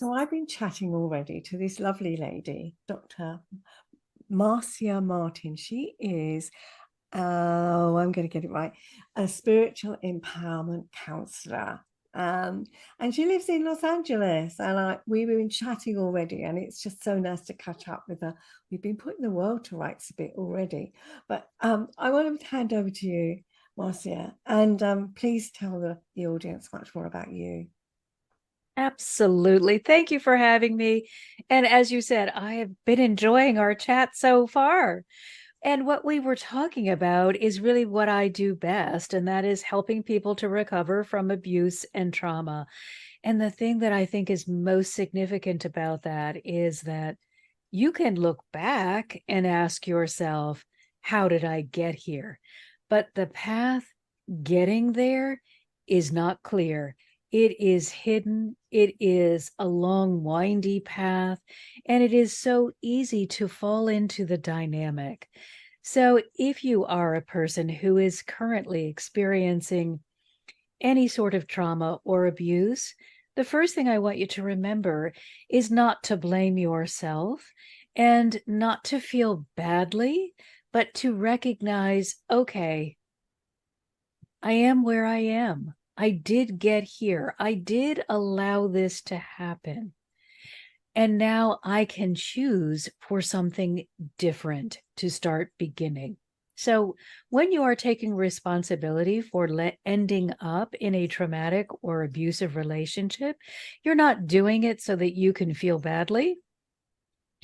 So I've been chatting already to this lovely lady, Dr. Marcia Martin. She is, I'm going to get it right, a spiritual empowerment counselor. And she lives in Los Angeles. And we've been chatting already, and it's just so nice to catch up with her. We've been putting the world to rights a bit already. But I want to hand over to you, Marcia, and please tell the audience much more about you. Absolutely. Thank you for having me. And as you said, I have been enjoying our chat so far. And what we were talking about is really what I do best, and that is helping people to recover from abuse and trauma. And the thing that I think is most significant about that is that you can look back and ask yourself, how did I get here? But the path getting there is not clear. It is hidden. It is a long, windy path, and it is so easy to fall into the dynamic. So, if you are a person who is currently experiencing any sort of trauma or abuse, the first thing I want you to remember is not to blame yourself and not to feel badly, but to recognize, okay, I am where I am. I did get here. I did allow this to happen. And now I can choose for something different to start beginning. So, when you are taking responsibility for ending up in a traumatic or abusive relationship, you're not doing it so that you can feel badly.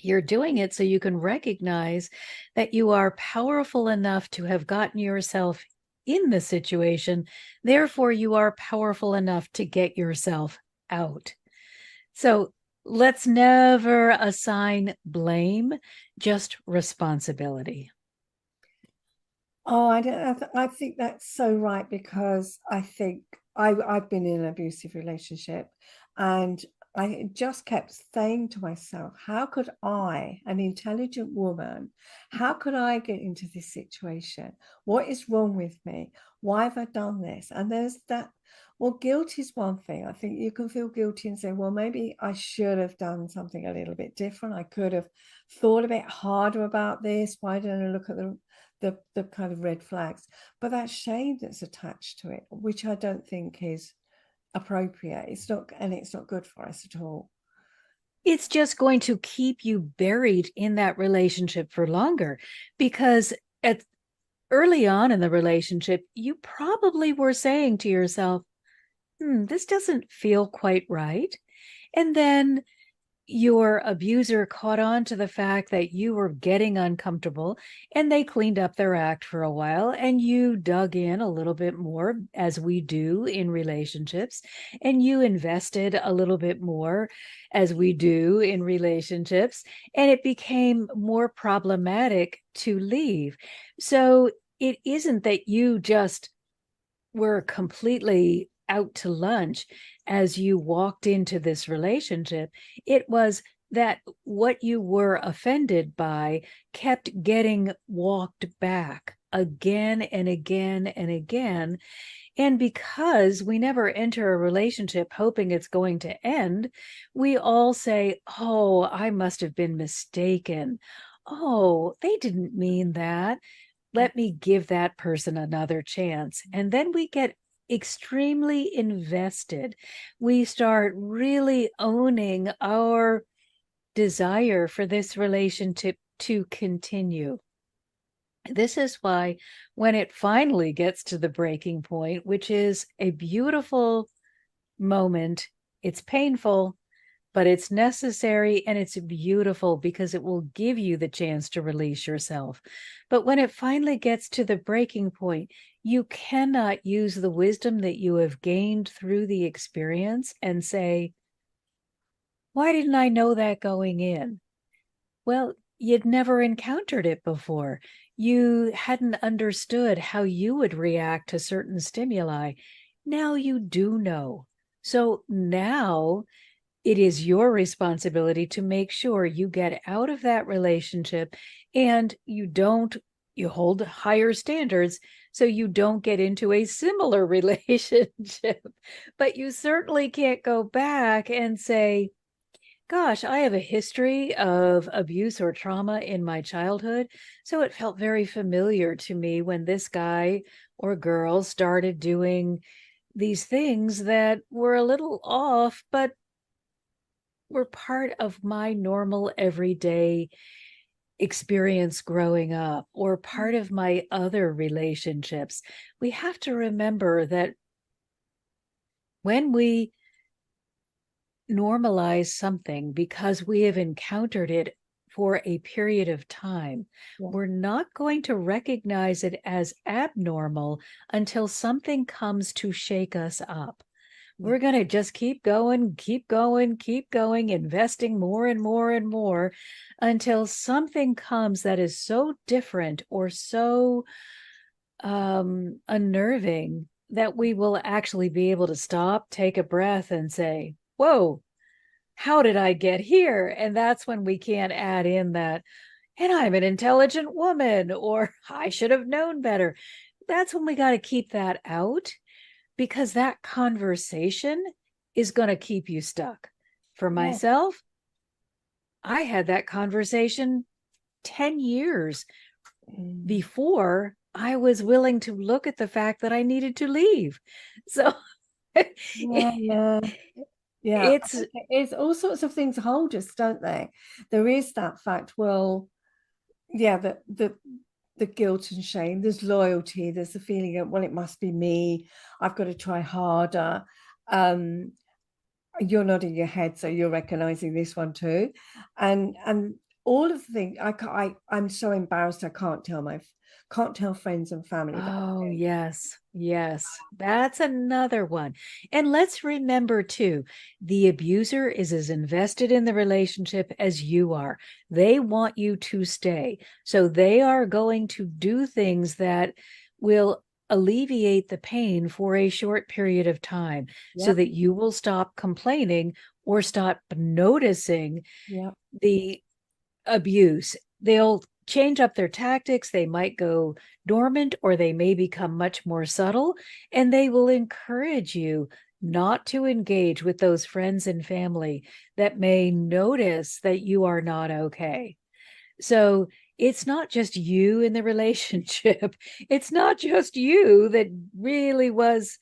You're doing it so you can recognize that you are powerful enough to have gotten yourself in the situation. Therefore, you are powerful enough to get yourself out. So let's never assign blame, just responsibility. Oh, I think that's so right, because I think I've been in an abusive relationship, and I just kept saying to myself, how could I, an intelligent woman, how could I get into this situation? What is wrong with me? Why have I done this? And there's that, well, guilt is one thing. I think you can feel guilty and say, well, maybe I should have done something a little bit different. I could have thought a bit harder about this. Why didn't I look at the kind of red flags? But that shame that's attached to it, which I don't think is appropriate. It's not, and it's not good for us at all. It's just going to keep you buried in that relationship for longer because at early on in the relationship, you probably were saying to yourself, this doesn't feel quite right. And then your abuser caught on to the fact that you were getting uncomfortable and they cleaned up their act for a while and you dug in a little bit more, as we do in relationships, and you invested a little bit more, as we do in relationships, and it became more problematic to leave. So it isn't that you just were completely out to lunch as you walked into this relationship. It was that what you were offended by kept getting walked back again and again and again. And because we never enter a relationship hoping it's going to end, we all say, oh, I must have been mistaken. Oh, they didn't mean that. Let me give that person another chance. And then we get extremely invested. We start really owning our desire for this relationship to continue. This is why, when it finally gets to the breaking point, which is a beautiful moment, it's painful, but it's necessary and it's beautiful because it will give you the chance to release yourself. But when it finally gets to the breaking point, you cannot use the wisdom that you have gained through the experience and say, why didn't I know that going in? Well, you'd never encountered it before. You hadn't understood how you would react to certain stimuli. Now you do know. So now it is your responsibility to make sure you get out of that relationship and you hold higher standards so you don't get into a similar relationship. But you certainly can't go back and say, Gosh, I have a history of abuse or trauma in my childhood, so it felt very familiar to me when this guy or girl started doing these things that were a little off, but were part of my normal everyday experience growing up or part of my other relationships. We have to remember that when we normalize something because we have encountered it for a period of time, Yeah. we're not going to recognize it as abnormal until something comes to shake us up. We're going to just keep going, keep going, keep going, investing more and more and more until something comes that is so different or so unnerving that we will actually be able to stop, take a breath, and say, whoa, how did I get here? And that's when we can't add in that, and I'm an intelligent woman, or I should have known better. That's when we got to keep that out, because that conversation is going to keep you stuck. For myself, I had that conversation 10 years before I was willing to look at the fact that I needed to leave. So Yeah, it's all sorts of things hold us, don't they? There is that fact. Well, yeah, the guilt and shame. There's loyalty. There's the feeling of, well, it must be me. I've got to try harder. You're nodding your head, so you're recognizing this one too, and all of the things. I'm so embarrassed. I can't tell friends and family that. Oh, yes. Yes. That's another one. And let's remember too, the abuser is as invested in the relationship as you are. They want you to stay. So they are going to do things that will alleviate the pain for a short period of time so that you will stop complaining or stop noticing the abuse. They'll change up their tactics. They might go dormant or they may become much more subtle, and they will encourage you not to engage with those friends and family that may notice that you are not okay. So it's not just you in the relationship. It's not just you that really was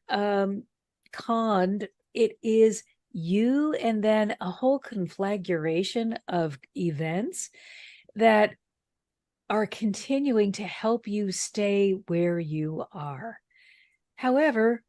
conned. It is you and then a whole conflagration of events that are continuing to help you stay where you are. However,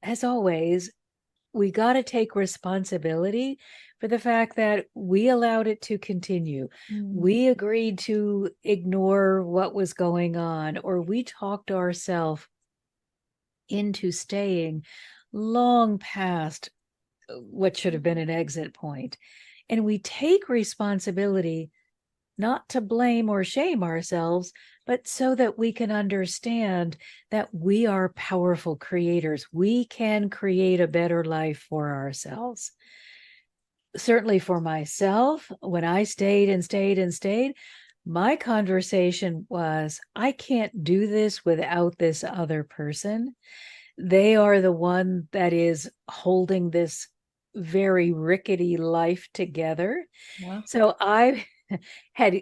as always, we got to take responsibility for the fact that we allowed it to continue. We agreed to ignore what was going on, or we talked ourselves into staying long past what should have been an exit point. And we take responsibility not to blame or shame ourselves, but so that we can understand that we are powerful creators. We can create a better life for ourselves. Certainly for myself, when I stayed and stayed and stayed, my conversation was, I can't do this without this other person. They are the one that is holding this very rickety life together. So I had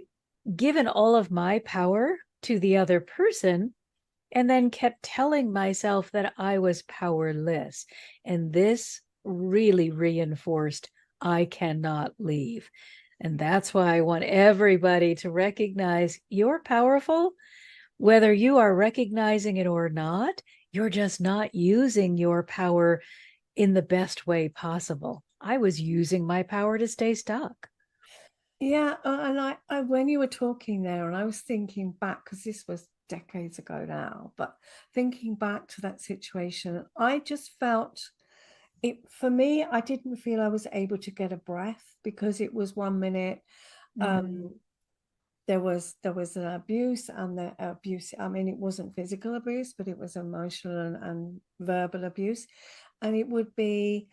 given all of my power to the other person and then kept telling myself that I was powerless. And this really reinforced I cannot leave. And that's why I want everybody to recognize you're powerful, whether you are recognizing it or not. You're just not using your power in the best way possible. I was using my power to stay stuck. Yeah, and I when you were talking there, and I was thinking back, because this was decades ago now, but thinking back to that situation, I just felt it, for me, I didn't feel I was able to get a breath, because it was 1 minute there was an abuse, and the abuse, I mean, it wasn't physical abuse, but it was emotional and verbal abuse. And it would be,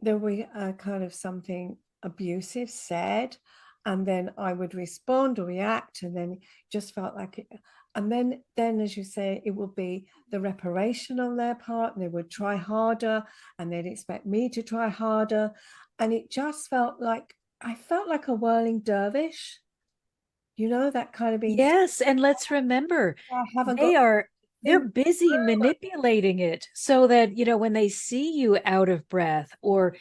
there would be kind of something abusive said, and then I would respond or react, and then it just felt like it. And then, as you say, it would be the reparation on their part, and they would try harder, and they'd expect me to try harder, and it just felt like I felt like a whirling dervish, that kind of being. Yes, and let's remember, I haven't they got are they're think. busy manipulating it so that, when they see you out of breath or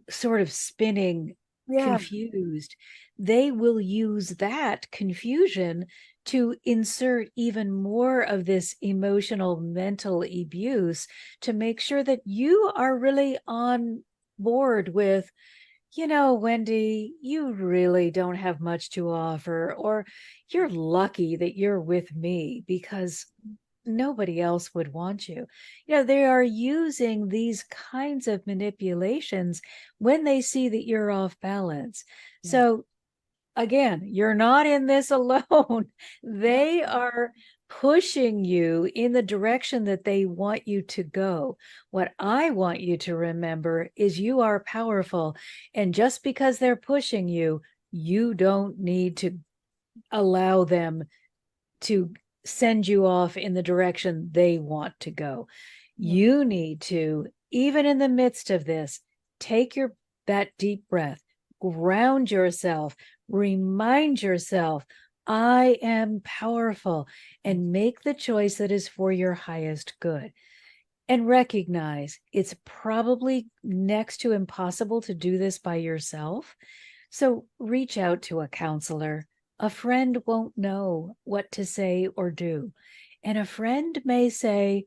sort of spinning, Yeah, confused, they will use that confusion to insert even more of this emotional mental abuse to make sure that you are really on board with, Wendy, you really don't have much to offer, or you're lucky that you're with me because nobody else would want you. They are using these kinds of manipulations when they see that you're off balance. yeah, So again, you're not in this alone. They are pushing you in the direction that they want you to go. What I want you to remember is you are powerful. And just because they're pushing you, you don't need to allow them to send you off in the direction they want to go. yeah, You need to, even in the midst of this, take that deep breath, ground yourself, remind yourself, I am powerful, and make the choice that is for your highest good. And recognize it's probably next to impossible to do this by yourself. So reach out to a counselor. A friend won't know what to say or do. And a friend may say,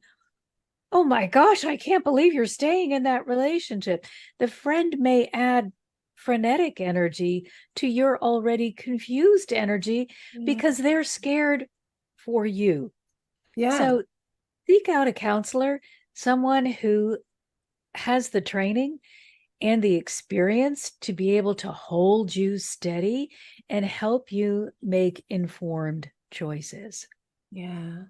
oh my gosh, I can't believe you're staying in that relationship. The friend may add frenetic energy to your already confused energy yeah, because they're scared for you. yeah. So seek out a counselor, someone who has the training and the experience to be able to hold you steady and help you make informed choices. Yeah.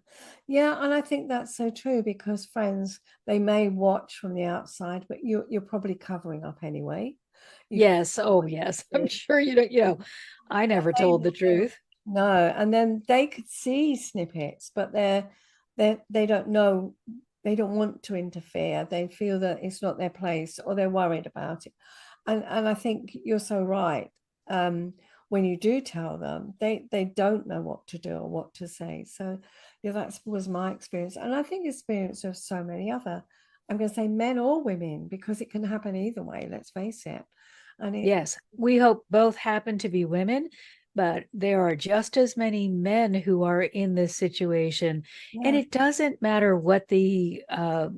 Yeah. And I think that's so true because friends, they may watch from the outside, but you're probably covering up anyway. You don't Yes. know Oh, what yes. to I'm do. sure I never They told the know. truth. No. And then they could see snippets, but they don't know, they don't want to interfere. They feel that it's not their place or they're worried about it. And I think you're so right. When you do tell them, they don't know what to do or what to say. So yeah, that was my experience. And I think experience of so many other, I'm going to say men or women, because it can happen either way, let's face it. And it, Yes. We hope both happen to be women, but there are just as many men who are in this situation. And yeah, it doesn't matter what the uh,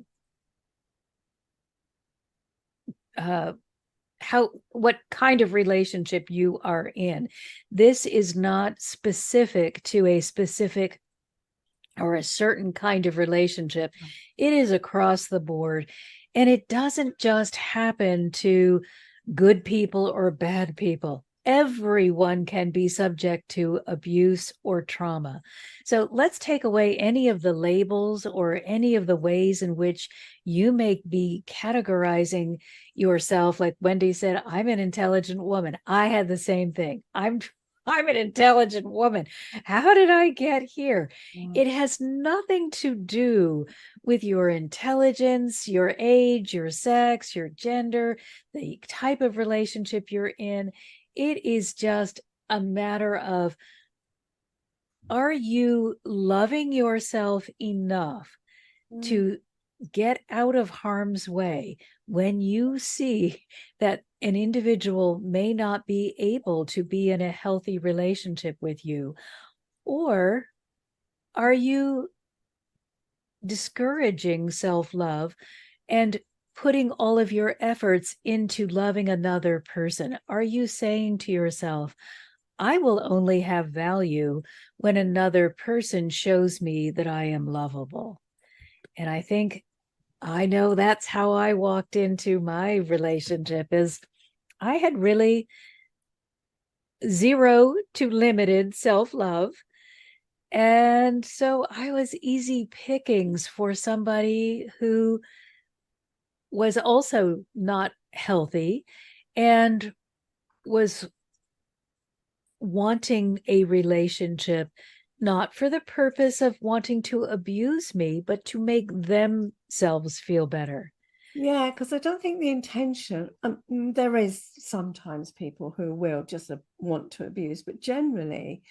what kind of relationship you are in. This is not specific to a specific or a certain kind of relationship. It is across the board. And it doesn't just happen to good people or bad people. Everyone can be subject to abuse or trauma. So let's take away any of the labels or any of the ways in which you may be categorizing yourself. Like Wendy said, I'm an intelligent woman. I had the same thing. I'm an intelligent woman. How did I get here? yeah, It has nothing to do with your intelligence, your age, your sex, your gender, the type of relationship you're in. It is just a matter of, are you loving yourself enough mm, to get out of harm's way when you see that an individual may not be able to be in a healthy relationship with you? Or are you discouraging self-love and putting all of your efforts into loving another person? Are you saying to yourself, I will only have value when another person shows me that I am lovable? And I know that's how I walked into my relationship. Is I had really zero to limited self-love. And so I was easy pickings for somebody who was also not healthy and was wanting a relationship, not for the purpose of wanting to abuse me, but to make themselves feel better. Yeah, because I don't think the intention, there is sometimes people who will just want to abuse, but generally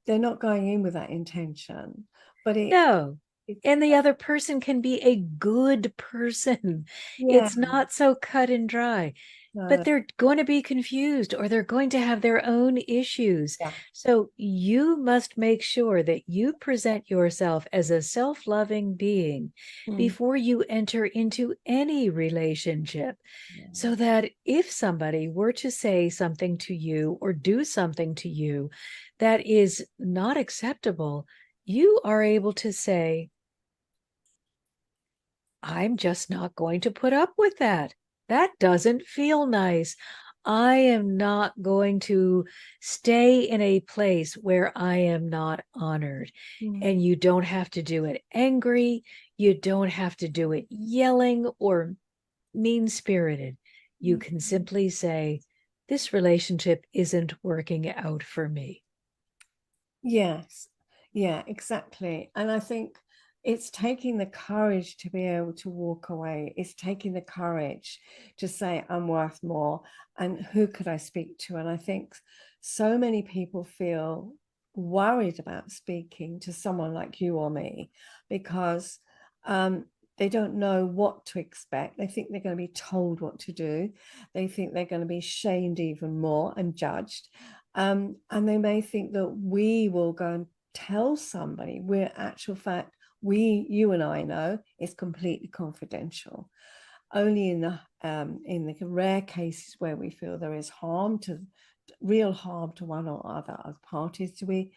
they're not going in with that intention. But No. it And the other person can be a good person. yeah, It's not so cut and dry, but no, they're going to be confused or they're going to have their own issues. yeah, So you must make sure that you present yourself as a self-loving being mm, before you enter into any relationship, yeah, so that if somebody were to say something to you or do something to you that is not acceptable, you are able to say, I'm just not going to put up with that. That doesn't feel nice. I am not going to stay in a place where I am not honored. mm, And you don't have to do it angry. You don't have to do it yelling or mean spirited. You mm. can simply say, this relationship isn't working out for me. Yes, yeah, exactly. And I think it's taking the courage to be able to walk away. It's taking the courage to say, I'm worth more. And who could I speak to? And I think so many people feel worried about speaking to someone like you or me because they don't know what to expect. They think they're going to be told what to do. They think they're going to be shamed even more and judged. And they may think that we will go and tell somebody, where actual fact, you and I know it's completely confidential. Only in the rare cases where we feel there is real harm to one or other of parties, do we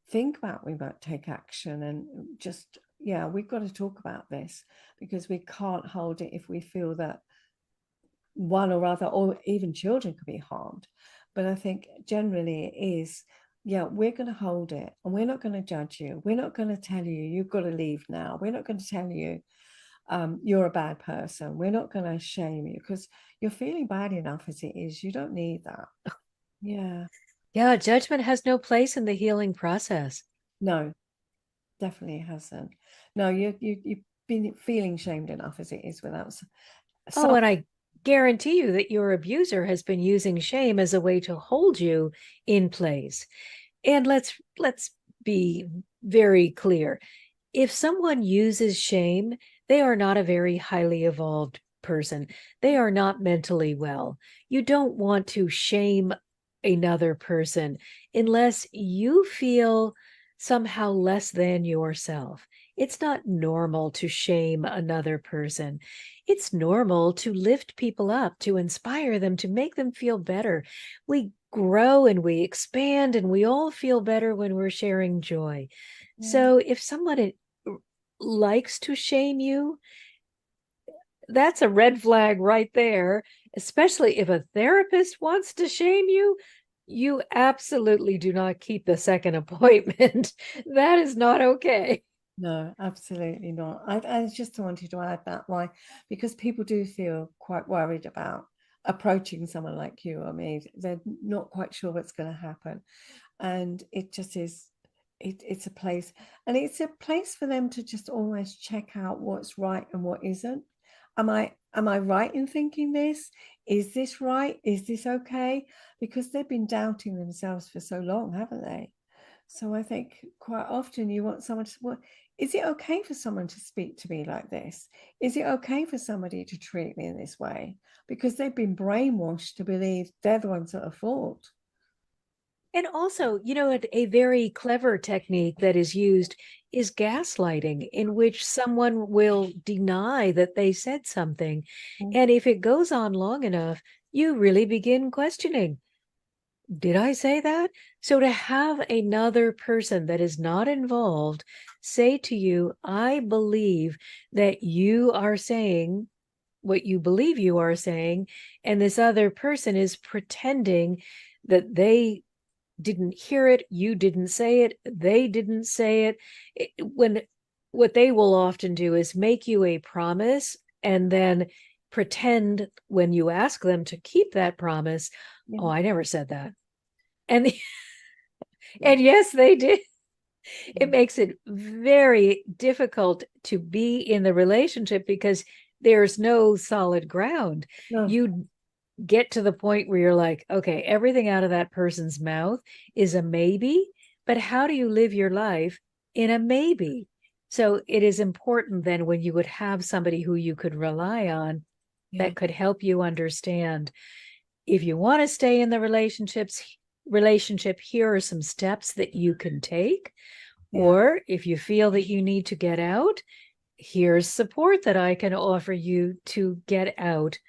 think about we might take action and just, yeah, we've got to talk about this because we can't hold it if we feel that one or other, or even children could be harmed. But I think generally it is, yeah, we're going to hold it and we're not going to judge you. We're not going to tell you you've got to leave now. We're not going to tell you you're a bad person. We're not going to shame you because you're feeling bad enough as it is. You don't need that. Yeah, Yeah, judgment has no place in the healing process. no, definitely hasn't. No, you've been feeling shamed enough as it is without Oh, some. and I guarantee you that your abuser has been using shame as a way to hold you in place. And let's be very clear. If someone uses shame, they are not a very highly evolved person. They are not mentally well. You don't want to shame another person unless you feel somehow less than yourself. It's not normal to shame another person. It's normal to lift people up, to inspire them, to make them feel better. We grow and we expand and we all feel better when we're sharing joy. Yeah. So if someone likes to shame you, that's a red flag right there, especially if a therapist wants to shame you. You absolutely do not keep the second appointment. That is not okay. No, absolutely not. I just wanted to add that why, because people do feel quite worried about approaching someone like you or me. They're not quite sure what's going to happen. And it just is, it's a place, and it's a place for them to just always check out what's right and what isn't. Am I right in thinking this? Is this right? Is this okay? Because they've been doubting themselves for so long, haven't they? So I think quite often you want someone to, well, is it okay for someone to speak to me like this? Is it okay for somebody to treat me in this way? Because they've been brainwashed to believe they're the ones that are fault. And also, a very clever technique that is used is gaslighting, in which someone will deny that they said something. And if it goes on long enough, you really begin questioning, did I say that? So to have another person that is not involved say to you, I believe that you are saying what you believe you are saying, and this other person is pretending that they didn't hear it, you didn't say it, they didn't say it. When what they will often do is make you a promise and then pretend when you ask them to keep that promise, oh, Yeah. I never said that. And Yeah. And yes, they did. It Mm. makes it very difficult to be in the relationship because there's no solid ground. No. You get to the point where you're like, okay, everything out of that person's mouth is a maybe, but how do you live your life in a maybe? So it is important then when you would have somebody who you could rely on Yeah. that could help you understand if you want to stay in the relationship, here are some steps that you can take. Yeah. Or if you feel that you need to get out, here's support that I can offer you to get out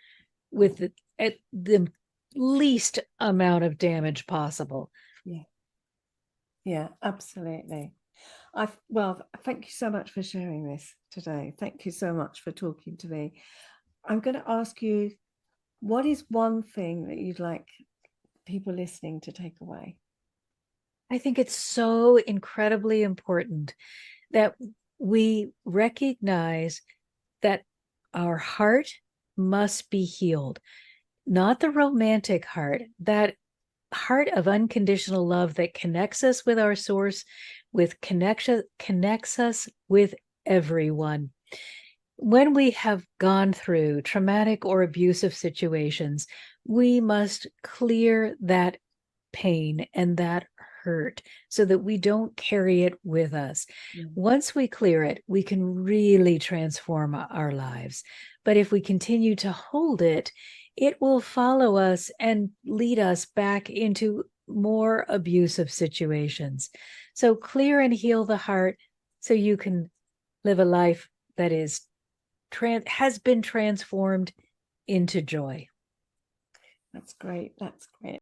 with at the least amount of damage possible. Yeah. Yeah, absolutely. Well, thank you so much for sharing this today. Thank you so much for talking to me. I'm going to ask you, what is one thing that you'd like people listening to take away? I think it's so incredibly important that we recognize that our heart must be healed, not the romantic heart, that heart of unconditional love that connects us with our source, connects us with everyone. When we have gone through traumatic or abusive situations, we must clear that pain and that hurt so that we don't carry it with us. Once we clear it, we can really transform our lives. But if we continue to hold it, it will follow us and lead us back into more abusive situations. So clear and heal the heart so you can live a life that has been transformed into joy. That's great. That's great.